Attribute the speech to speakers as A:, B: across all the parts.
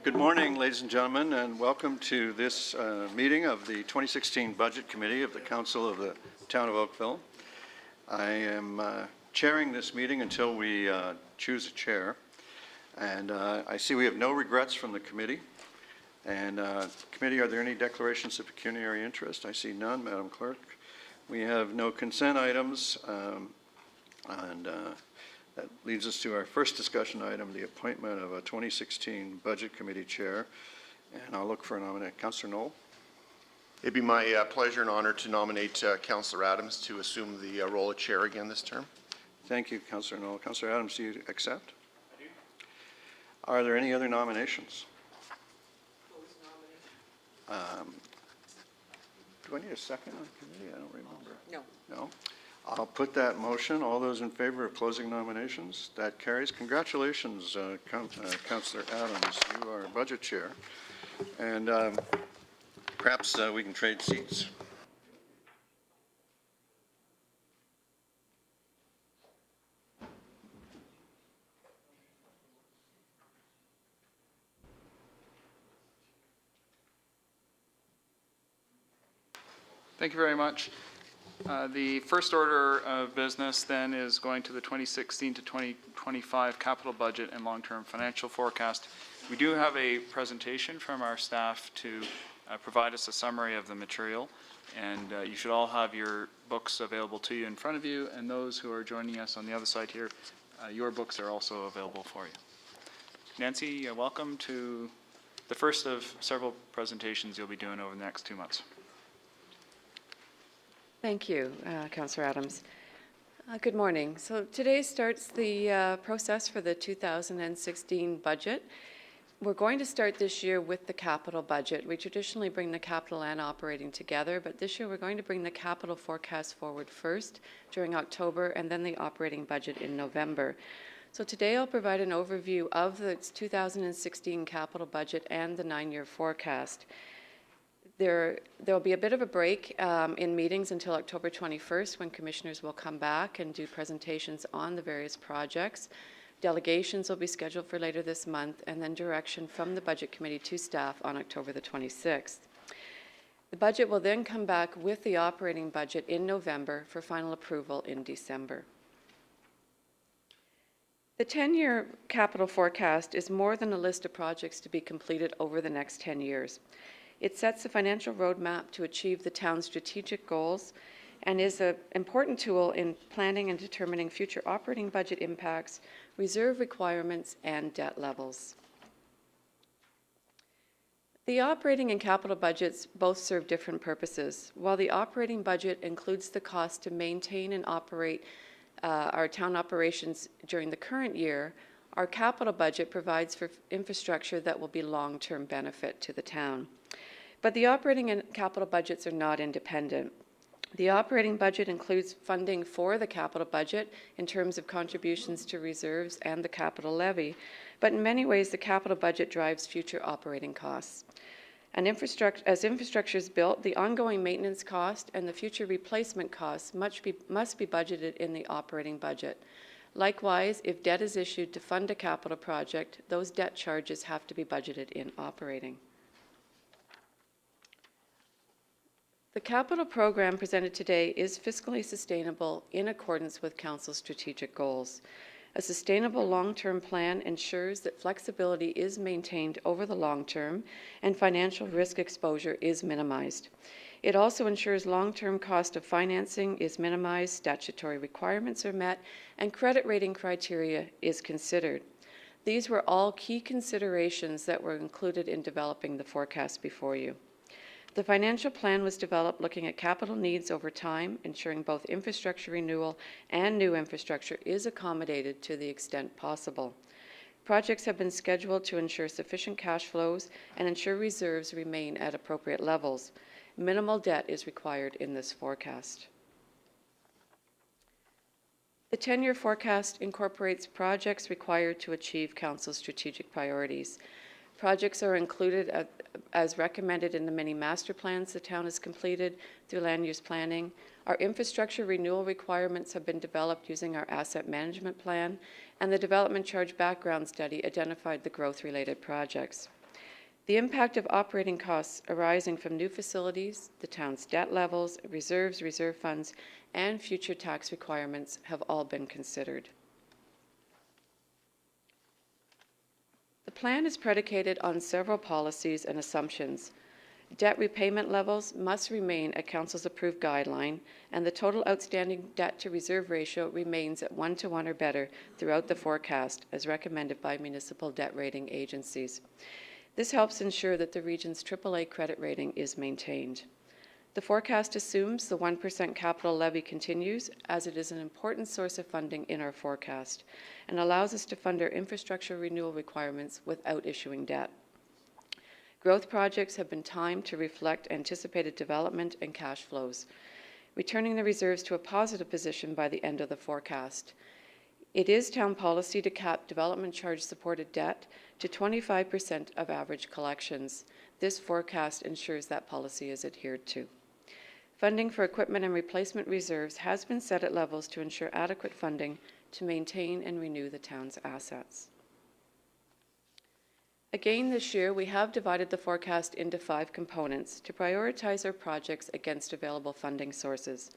A: Good morning, ladies and gentlemen, and welcome to this meeting of the 2016 Budget Committee of the Council of the Town of Oakville. I am chairing this meeting until we choose a chair, and I see we have no regrets from the committee. And committee, are there any declarations of pecuniary interest? I see none, Madam Clerk. We have no consent items, and that leads us to our first discussion item, the appointment of a 2016 Budget Committee Chair. And I'll look for a nomination. Councillor Knoll.
B: It'd be my pleasure and honor to nominate Councillor Adams to assume the role of Chair again this term.
A: Thank you, Councillor Knoll. Councillor Adams, do you accept? I do. Are there any other nominations? Do I need a second on committee? I don't remember.
C: No.
A: No? I'll put that motion. All those in favor of closing nominations? That carries. Congratulations, Councillor Adams. You are Budget Chair. And perhaps we can trade seats.
D: Thank you very much. The first order of business then is going to the 2016 to 2025 capital budget and long-term financial forecast. We do have a presentation from our staff to provide us a summary of the material, and you should all have your books available to you in front of you, and those who are joining us on the other side here, your books are also available for you. Nancy, welcome to the first of several presentations you'll be doing over the next 2 months.
C: Thank you, Councillor Adams. Good morning. So today starts the process for the 2016 budget. We're going to start this year with the capital budget. We traditionally bring the capital and operating together, but this year we're going to bring the capital forecast forward first during October and then the operating budget in November. So today I'll provide an overview of the 2016 capital budget and the 9-year forecast. There'll be a bit of a break in meetings until October 21st when commissioners will come back and do presentations on the various projects. Delegations will be scheduled for later this month, and then direction from the Budget Committee to staff on October the 26th. The budget will then come back with the operating budget in November for final approval in December. The 10-year capital forecast is more than a list of projects to be completed over the next 10 years. It sets a financial roadmap to achieve the town's strategic goals and is an important tool in planning and determining future operating budget impacts, reserve requirements, and debt levels. The operating and capital budgets both serve different purposes. While the operating budget includes the cost to maintain and operate our town operations during the current year, our capital budget provides for infrastructure that will be long-term benefit to the town. But the operating and capital budgets are not independent. The operating budget includes funding for the capital budget in terms of contributions to reserves and the capital levy, but in many ways the capital budget drives future operating costs. And as infrastructure is built, the ongoing maintenance cost and the future replacement costs must be budgeted in the operating budget. Likewise, if debt is issued to fund a capital project, those debt charges have to be budgeted in operating. The capital program presented today is fiscally sustainable in accordance with Council's strategic goals. A sustainable long-term plan ensures that flexibility is maintained over the long term and financial risk exposure is minimized. It also ensures long-term cost of financing is minimized, statutory requirements are met, and credit rating criteria is considered. These were all key considerations that were included in developing the forecast before you. The financial plan was developed looking at capital needs over time, ensuring both infrastructure renewal and new infrastructure is accommodated to the extent possible. Projects have been scheduled to ensure sufficient cash flows and ensure reserves remain at appropriate levels. Minimal debt is required in this forecast. The 10-year forecast incorporates projects required to achieve Council's strategic priorities. Projects are included as recommended in the many master plans the town has completed through land use planning. Our infrastructure renewal requirements have been developed using our asset management plan, and the development charge background study identified the growth-related projects. The impact of operating costs arising from new facilities, the town's debt levels, reserves, reserve funds, and future tax requirements have all been considered. The plan is predicated on several policies and assumptions. Debt repayment levels must remain a council's approved guideline, and the total outstanding debt to reserve ratio remains at 1-to-1 or better throughout the forecast, as recommended by municipal debt rating agencies. This helps ensure that the region's AAA credit rating is maintained. The forecast assumes the 1% capital levy continues, as it is an important source of funding in our forecast, and allows us to fund our infrastructure renewal requirements without issuing debt. Growth projects have been timed to reflect anticipated development and cash flows, returning the reserves to a positive position by the end of the forecast. It is town policy to cap development charge supported debt to 25% of average collections. This forecast ensures that policy is adhered to. Funding for equipment and replacement reserves has been set at levels to ensure adequate funding to maintain and renew the town's assets. Again, this year, we have divided the forecast into 5 components to prioritize our projects against available funding sources.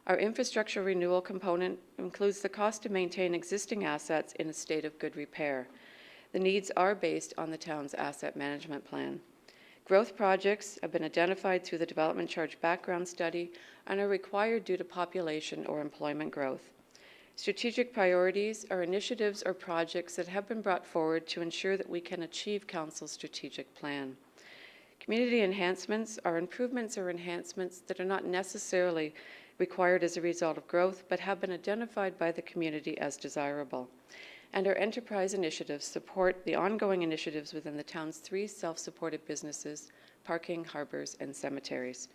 C: Our infrastructure renewal component includes the cost to maintain existing assets in a state of good repair. The needs are based on the town's asset management plan. Growth projects have been identified through the development charge background study and are required due to population or employment growth. Strategic priorities are initiatives or projects that have been brought forward to ensure that we can achieve Council's strategic plan. Community enhancements are improvements or enhancements that are not necessarily required as a result of growth, but have been identified by the community as desirable. And our enterprise initiatives support the ongoing initiatives within the town's 3 self-supported businesses, parking, harbors, and cemeteries.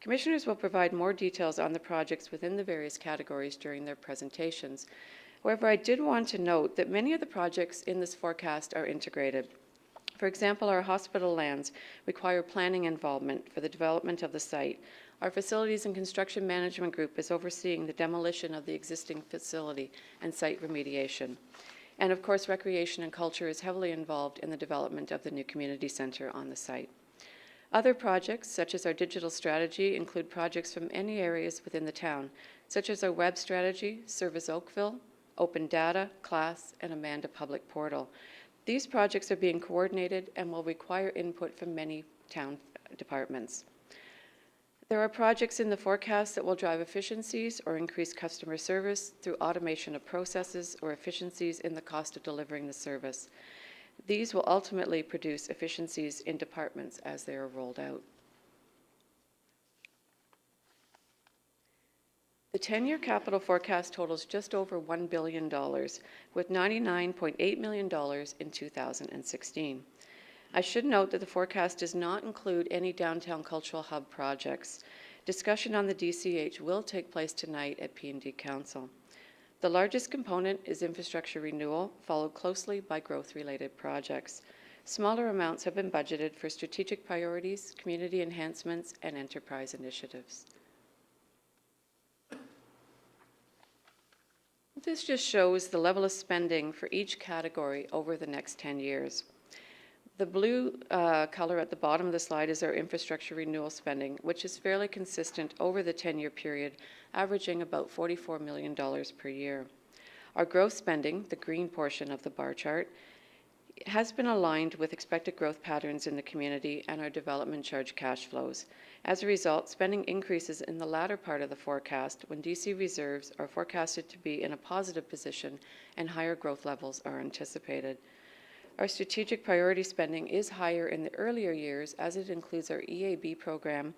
C: Commissioners will provide more details on the projects within the various categories during their presentations. However, I did want to note that many of the projects in this forecast are integrated. For example, our hospital lands require planning involvement for the development of the site. Our Facilities and Construction Management Group is overseeing the demolition of the existing facility and site remediation. And of course, Recreation and Culture is heavily involved in the development of the new community center on the site. Other projects, such as our digital strategy, include projects from any areas within the town, such as our web strategy, Service Oakville, Open Data, Class, and Amanda Public Portal. These projects are being coordinated and will require input from many town departments. There are projects in the forecast that will drive efficiencies or increase customer service through automation of processes or efficiencies in the cost of delivering the service. These will ultimately produce efficiencies in departments as they are rolled out. The 10-year capital forecast totals just over $1 billion, with $99.8 million in 2016. I should note that the forecast does not include any downtown cultural hub projects. Discussion on the DCH will take place tonight at P&D Council. The largest component is infrastructure renewal, followed closely by growth-related projects. Smaller amounts have been budgeted for strategic priorities, community enhancements, and enterprise initiatives. This just shows the level of spending for each category over the next 10 years. The blue color at the bottom of the slide is our infrastructure renewal spending, which is fairly consistent over the 10-year period, averaging about $44 million per year. Our growth spending, the green portion of the bar chart, has been aligned with expected growth patterns in the community and our development charge cash flows. As a result, spending increases in the latter part of the forecast when DC reserves are forecasted to be in a positive position and higher growth levels are anticipated. Our strategic priority spending is higher in the earlier years as it includes our EAB program,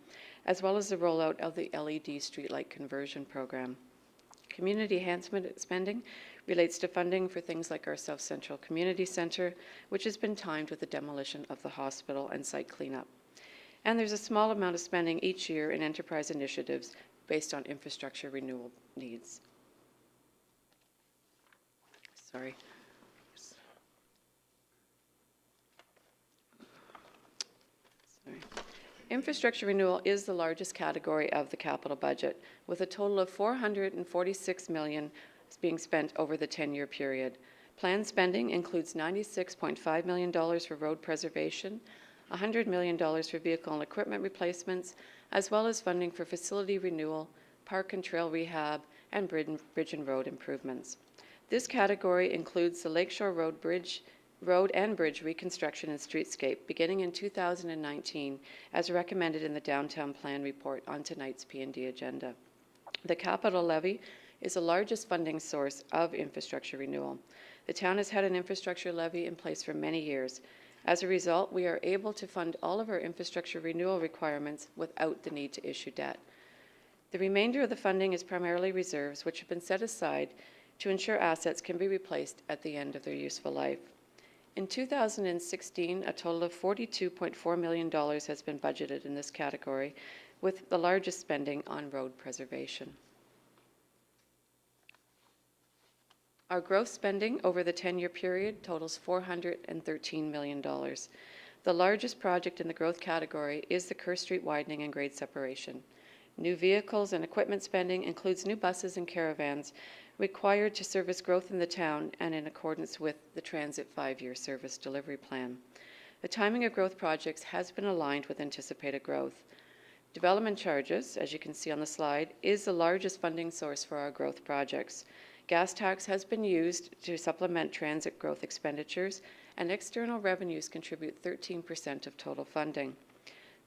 C: as well as the rollout of the LED streetlight conversion program. Community enhancement spending relates to funding for things like our South Central Community Center, which has been timed with the demolition of the hospital and site cleanup. And there's a small amount of spending each year in enterprise initiatives based on infrastructure renewal needs. Sorry. Infrastructure renewal is the largest category of the capital budget, with a total of $446 million being spent over the 10-year period. Planned spending includes $96.5 million for road preservation, $100 million for vehicle and equipment replacements, as well as funding for facility renewal, park and trail rehab, and bridge and road improvements. This category includes the Lakeshore Road and Bridge reconstruction and streetscape beginning in 2019, as recommended in the Downtown Plan report on tonight's P&D agenda. The capital levy is the largest funding source of infrastructure renewal. The town has had an infrastructure levy in place for many years. As a result, we are able to fund all of our infrastructure renewal requirements without the need to issue debt. The remainder of the funding is primarily reserves, which have been set aside to ensure assets can be replaced at the end of their useful life. In 2016, a total of $42.4 million has been budgeted in this category, with the largest spending on road preservation. Our gross spending over the 10-year period totals $413 million. The largest project in the growth category is the Kerr Street widening and grade separation. New vehicles and equipment spending includes new buses and caravans required to service growth in the town and in accordance with the Transit 5-year service delivery plan. The timing of growth projects has been aligned with anticipated growth. Development charges, as you can see on the slide, is the largest funding source for our growth projects. Gas tax has been used to supplement transit growth expenditures, and external revenues contribute 13% of total funding.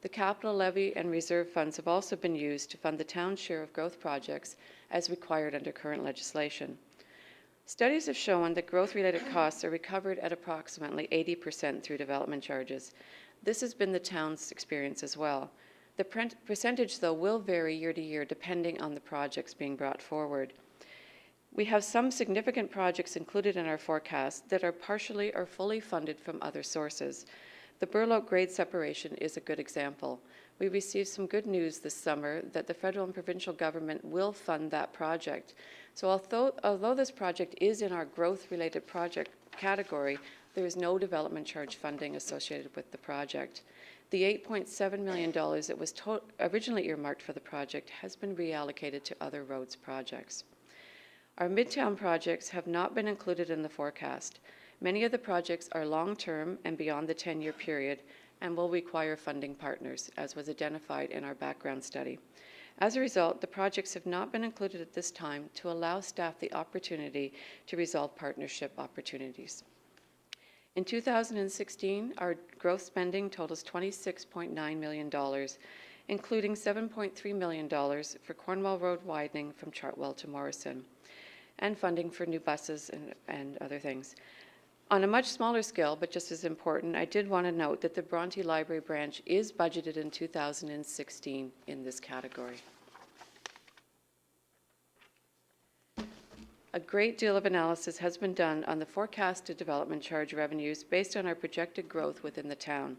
C: The capital levy and reserve funds have also been used to fund the town's share of growth projects as required under current legislation. Studies have shown that growth-related costs are recovered at approximately 80% through development charges. This has been the town's experience as well. The percentage, though, will vary year to year depending on the projects being brought forward. We have some significant projects included in our forecast that are partially or fully funded from other sources. The Burloak grade separation is a good example. We received some good news this summer that the federal and provincial government will fund that project. So although this project is in our growth-related project category, there is no development charge funding associated with the project. The $8.7 million that was originally earmarked for the project has been reallocated to other roads projects. Our Midtown projects have not been included in the forecast. Many of the projects are long-term and beyond the 10-year period and will require funding partners, as was identified in our background study. As a result, the projects have not been included at this time to allow staff the opportunity to resolve partnership opportunities. In 2016, our growth spending totals $26.9 million, including $7.3 million for Cornwall Road widening from Chartwell to Morrison, and funding for new buses and other things. On a much smaller scale, but just as important, I did want to note that the Bronte Library branch is budgeted in 2016 in this category. A great deal of analysis has been done on the forecasted development charge revenues based on our projected growth within the town.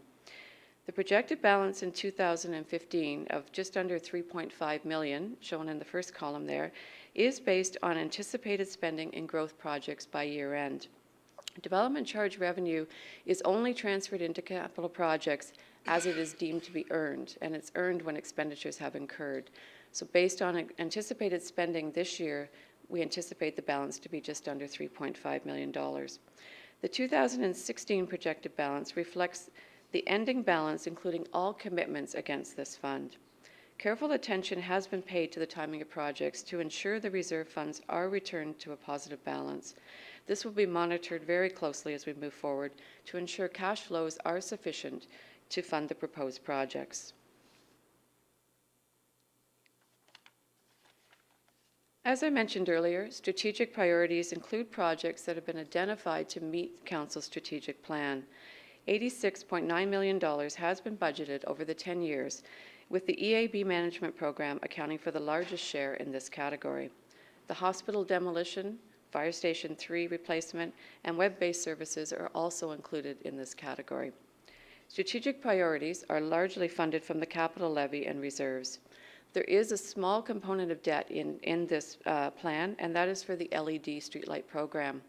C: The projected balance in 2015 of just under $3.5 million, shown in the first column there, is based on anticipated spending in growth projects by year end. Development charge revenue is only transferred into capital projects as it is deemed to be earned, and it's earned when expenditures have incurred. So based on anticipated spending this year, we anticipate the balance to be just under $3.5 million. The 2016 projected balance reflects the ending balance, including all commitments against this fund. Careful attention has been paid to the timing of projects to ensure the reserve funds are returned to a positive balance. This will be monitored very closely as we move forward to ensure cash flows are sufficient to fund the proposed projects. As I mentioned earlier, strategic priorities include projects that have been identified to meet Council's strategic plan. $86.9 million has been budgeted over the 10 years, with the EAB management program accounting for the largest share in this category. The hospital demolition, Fire Station 3 replacement, and web-based services are also included in this category. Strategic priorities are largely funded from the capital levy and reserves. There is a small component of debt in this plan, and that is for the LED streetlight program.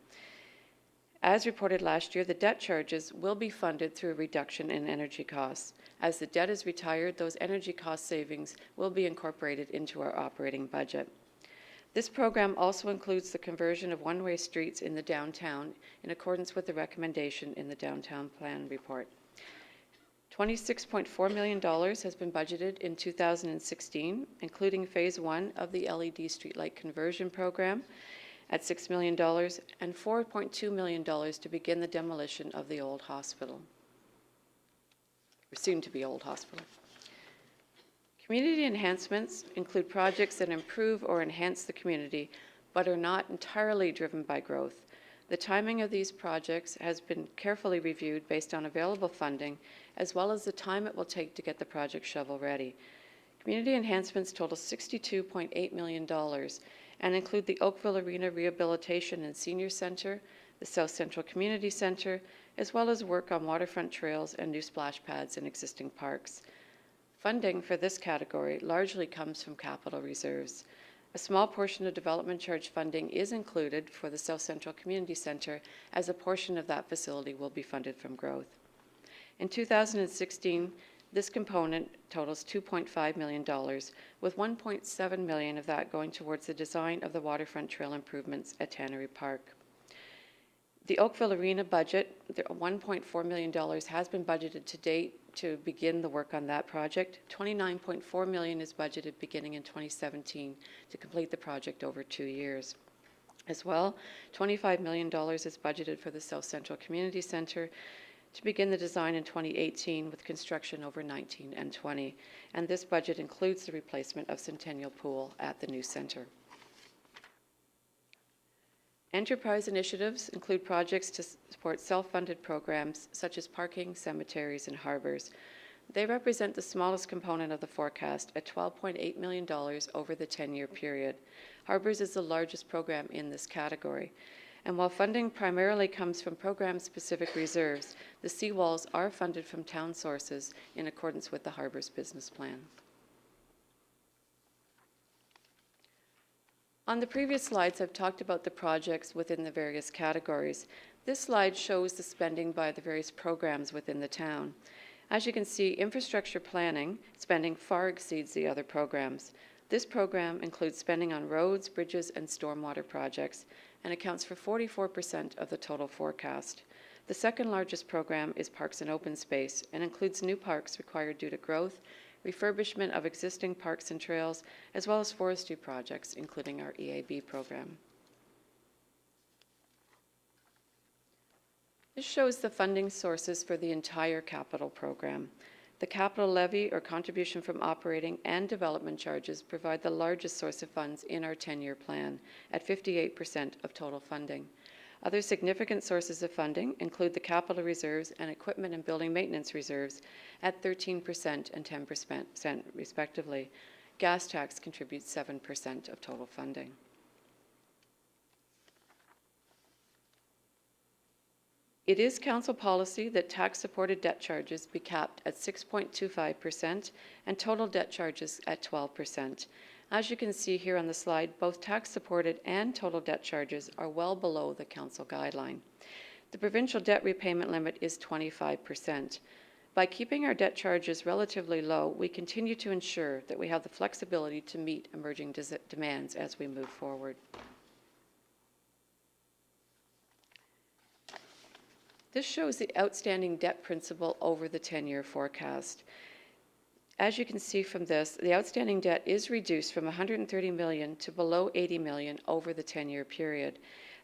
C: As reported last year, the debt charges will be funded through a reduction in energy costs. As the debt is retired, those energy cost savings will be incorporated into our operating budget. This program also includes the conversion of one-way streets in the downtown in accordance with the recommendation in the Downtown Plan Report. $26.4 million has been budgeted in 2016, including Phase 1 of the LED streetlight conversion program at $6 million and $4.2 million to begin the demolition of the old hospital, or soon to be old hospital. Community enhancements include projects that improve or enhance the community, but are not entirely driven by growth. The timing of these projects has been carefully reviewed based on available funding, as well as the time it will take to get the project shovel-ready. Community enhancements total $62.8 million and include the Oakville Arena Rehabilitation and Senior Center, the South Central Community Center, as well as work on waterfront trails and new splash pads in existing parks. Funding for this category largely comes from capital reserves. A small portion of development charge funding is included for the South Central Community Center, as a portion of that facility will be funded from growth. In 2016, this component totals $2.5 million, with $1.7 million of that going towards the design of the waterfront trail improvements at Tannery Park. The Oakville Arena budget, the $1.4 million has been budgeted to date to begin the work on that project. $29.4 million is budgeted beginning in 2017 to complete the project over 2 years. As well, $25 million is budgeted for the South Central Community Center to begin the design in 2018 with construction over 19 and 20. And this budget includes the replacement of Centennial Pool at the new center. Enterprise initiatives include projects to support self-funded programs such as parking, cemeteries, and harbors. They represent the smallest component of the forecast at $12.8 million over the 10-year period. Harbors is the largest program in this category. And while funding primarily comes from program-specific reserves, the seawalls are funded from town sources in accordance with the Harbors business plan. On the previous slides, I've talked about the projects within the various categories. This slide shows the spending by the various programs within the town. As you can see, infrastructure planning spending far exceeds the other programs. This program includes spending on roads, bridges, and stormwater projects, and accounts for 44% of the total forecast. The second largest program is Parks and Open Space, and includes new parks required due to growth, refurbishment of existing parks and trails, as well as forestry projects, including our EAB program. This shows the funding sources for the entire capital program. The capital levy, or contribution from operating and development charges, provide the largest source of funds in our 10-year plan at 58% of total funding. Other significant sources of funding include the capital reserves and equipment and building maintenance reserves at 13% and 10% respectively. Gas tax contributes 7% of total funding. It is council policy that tax-supported debt charges be capped at 6.25% and total debt charges at 12%. As you can see here on the slide, both tax-supported and total debt charges are well below the council guideline. The provincial debt repayment limit is 25%. By keeping our debt charges relatively low, we continue to ensure that we have the flexibility to meet emerging demands as we move forward. This shows the outstanding debt principal over the 10-year forecast. As you can see from this, the outstanding debt is reduced from $130 million to below $80 million over the 10-year period.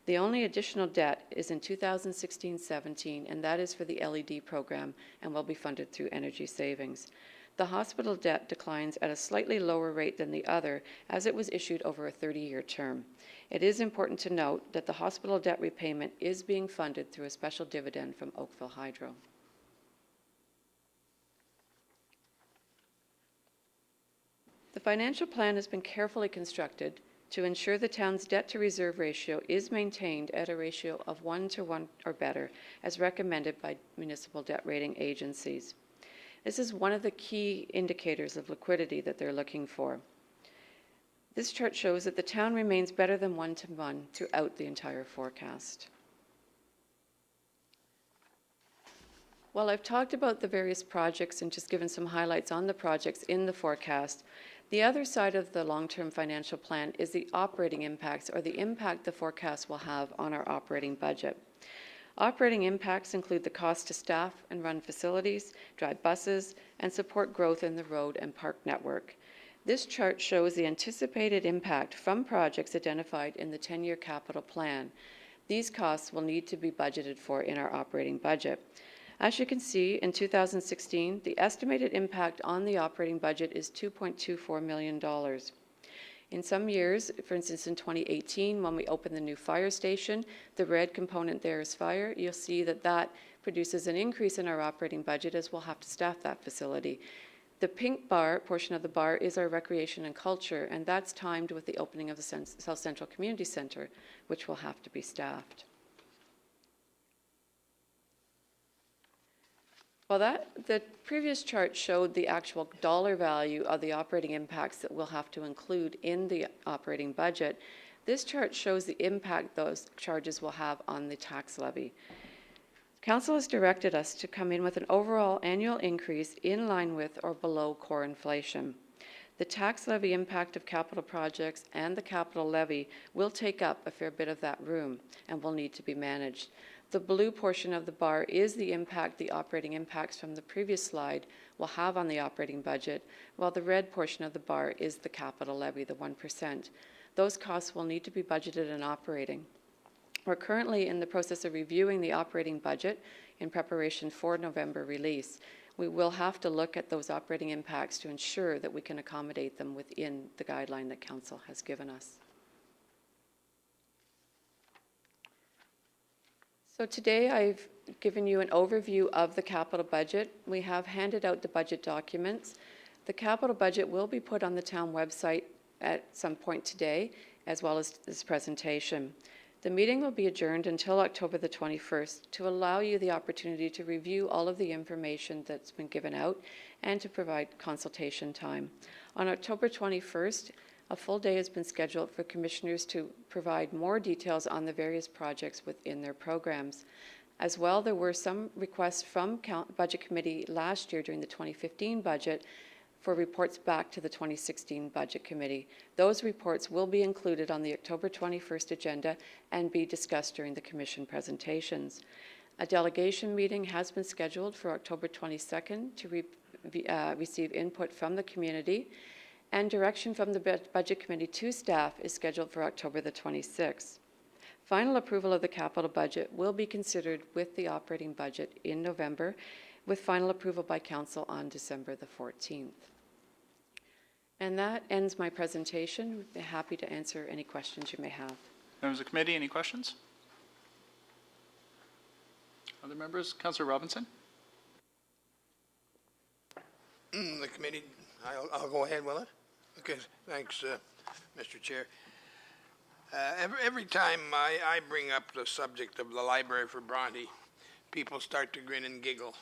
C: The only additional debt is in 2016-17, and that is for the LED program and will be funded through energy savings. The hospital debt declines at a slightly lower rate than the other, as it was issued over a 30-year term. It is important to note that the hospital debt repayment is being funded through a special dividend from Oakville Hydro. The financial plan has been carefully constructed to ensure the town's debt-to-reserve ratio is maintained at a ratio of 1:1 or better, as recommended by municipal debt rating agencies. This is one of the key indicators of liquidity that they're looking for. This chart shows that the town remains better than 1:1 throughout the entire forecast. While I've talked about the various projects and just given some highlights on the projects in the forecast, The other side of the long-term financial plan is the operating impacts, or the impact the forecast will have on our operating budget. Operating impacts include the cost to staff and run facilities, drive buses, and support growth in the road and park network. This chart shows the anticipated impact from projects identified in the 10-year capital plan. These costs will need to be budgeted for in our operating budget. As you can see, in 2016, the estimated impact on the operating budget is $2.24 million. In some years, for instance in 2018, when we opened the new fire station, the red component there is fire, you'll see that that produces an increase in our operating budget as we'll have to staff that facility. The pink bar, portion of the bar, is our recreation and culture, and that's timed with the opening of the South Central Community Center, which will have to be staffed. Well, the previous chart showed the actual dollar value of the operating impacts that we'll have to include in the operating budget. This chart shows the impact those charges will have on the tax levy. Council has directed us to come in with an overall annual increase in line with or below core inflation. The tax levy impact of capital projects and the capital levy will take up a fair bit of that room and will need to be managed. The blue portion of the bar is the impact the operating impacts from the previous slide will have on the operating budget, while the red portion of the bar is the capital levy, the 1%. Those costs will need to be budgeted and operating. We're currently in the process of reviewing the operating budget in preparation for November release. We will have to look at those operating impacts to ensure that we can accommodate them within the guideline that Council has given us. So today I've given you an overview of the capital budget. We have handed out the budget documents. The capital budget will be put on the town website at some point today, as well as this presentation. The meeting will be adjourned until October the 21st to allow you the opportunity to review all of the information that's been given out and to provide consultation time. On October 21st, a full day has been scheduled for commissioners to provide more details on the various projects within their programs. As well, there were some requests from Budget Committee last year during the 2015 budget for reports back to the 2016 Budget Committee. Those reports will be included on the October 21st agenda and be discussed during the Commission presentations. A delegation meeting has been scheduled for October 22nd to receive input from the community, and direction from the Budget Committee to staff is scheduled for October the 26th. Final approval of the capital budget will be considered with the operating budget in November, with final approval by Council on December the 14th. And that ends my presentation. We'd be happy to answer any questions you may have.
D: Members of the committee, any questions? Other members? Councillor Robinson?
E: The committee, I'll go ahead, will I? Okay, thanks, Mr. Chair. Every time I bring up the subject of the library for Bronte, people start to grin and giggle.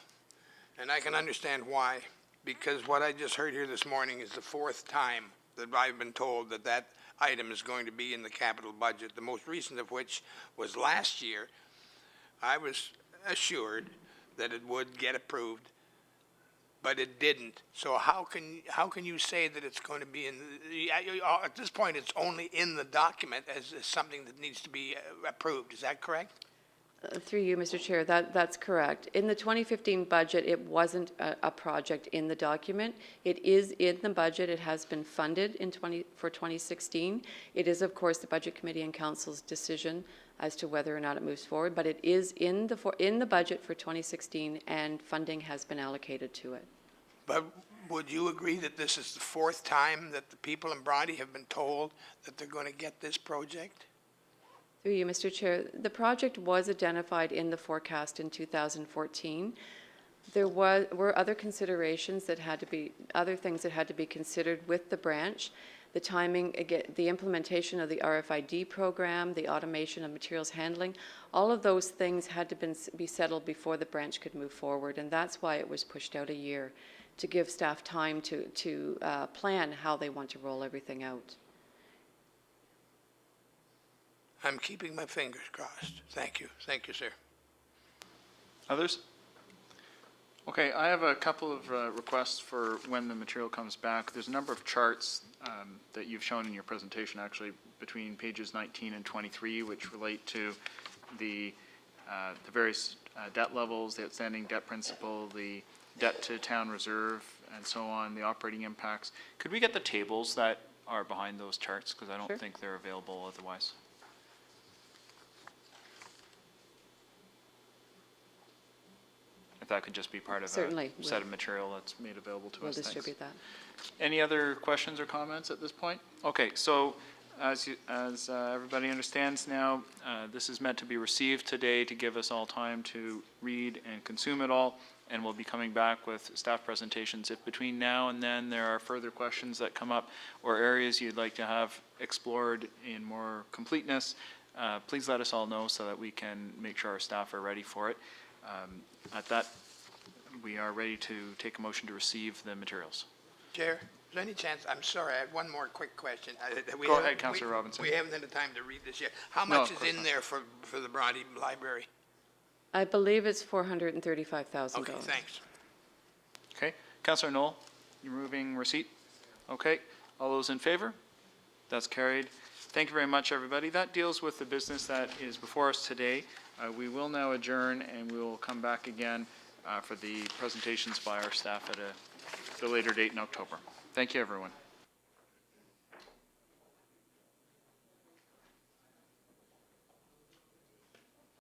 E: And I can understand why, because what I just heard here this morning is the fourth time that I've been told that that item is going to be in the capital budget, the most recent of which was last year. I was assured that it would get approved, but it didn't. So how can you say that it's going to be in at this point it's only in the document as something that needs to be approved? Is that correct?
C: Through you, Mr. Chair, that's correct. In the 2015 budget, it wasn't a project in the document. It is in the budget. It has been funded for 2016. It is, of course, the Budget Committee and Council's decision as to whether or not it moves forward, but it is in the budget for 2016, and funding has been allocated to it.
E: But would you agree that this is the fourth time that the people in Bronte have been told that they're going to get this project?
C: Through you, Mr. Chair, the project was identified in the forecast in 2014. There were other considerations that had to be, other things that had to be considered with the branch. The timing, again, the implementation of the RFID program, the automation of materials handling, all of those things had to be settled before the branch could move forward, and that's why it was pushed out a year, to give staff time to plan how they want to roll everything out.
E: I'm keeping my fingers crossed. Thank you. Thank you, sir.
D: Others? Okay, I have a couple of requests for when the material comes back. There's a number of charts that you've shown in your presentation, actually, between pages 19 and 23, which relate to the various debt levels, the outstanding debt principal, the debt to town reserve, and so on, the operating impacts. Could we get the tables that are behind those charts? Because I
C: Sure.
D: don't think they're available otherwise. If that could just be part of
C: Certainly,
D: a set of material that's made available to
C: We'll
D: us. Thanks.
C: distribute that.
D: Any other questions or comments at this point? Okay, so as everybody understands now, this is meant to be received today to give us all time to read and consume it all, and we'll be coming back with staff presentations. If between now and then there are further questions that come up or areas you'd like to have explored in more completeness, please let us all know so that we can make sure our staff are ready for it. At that, we are ready to take a motion to receive the materials.
E: Chair, is there any chance, I'm sorry, I had one more quick question.
D: Go ahead, Councillor Robinson.
E: We haven't had the time to read this yet. How
D: No,
E: much
D: of
E: is
D: course
E: in
D: not.
E: there for the Bronte Library?
C: I believe it's $435,000.
E: Okay, thanks.
D: Okay, Councillor Knoll, you're moving receipt? Okay, all those in favor? That's carried. Thank you very much, everybody. That deals with the business that is before us today. We will now adjourn, and we will come back again for the presentations by our staff at a later date in October. Thank you, everyone.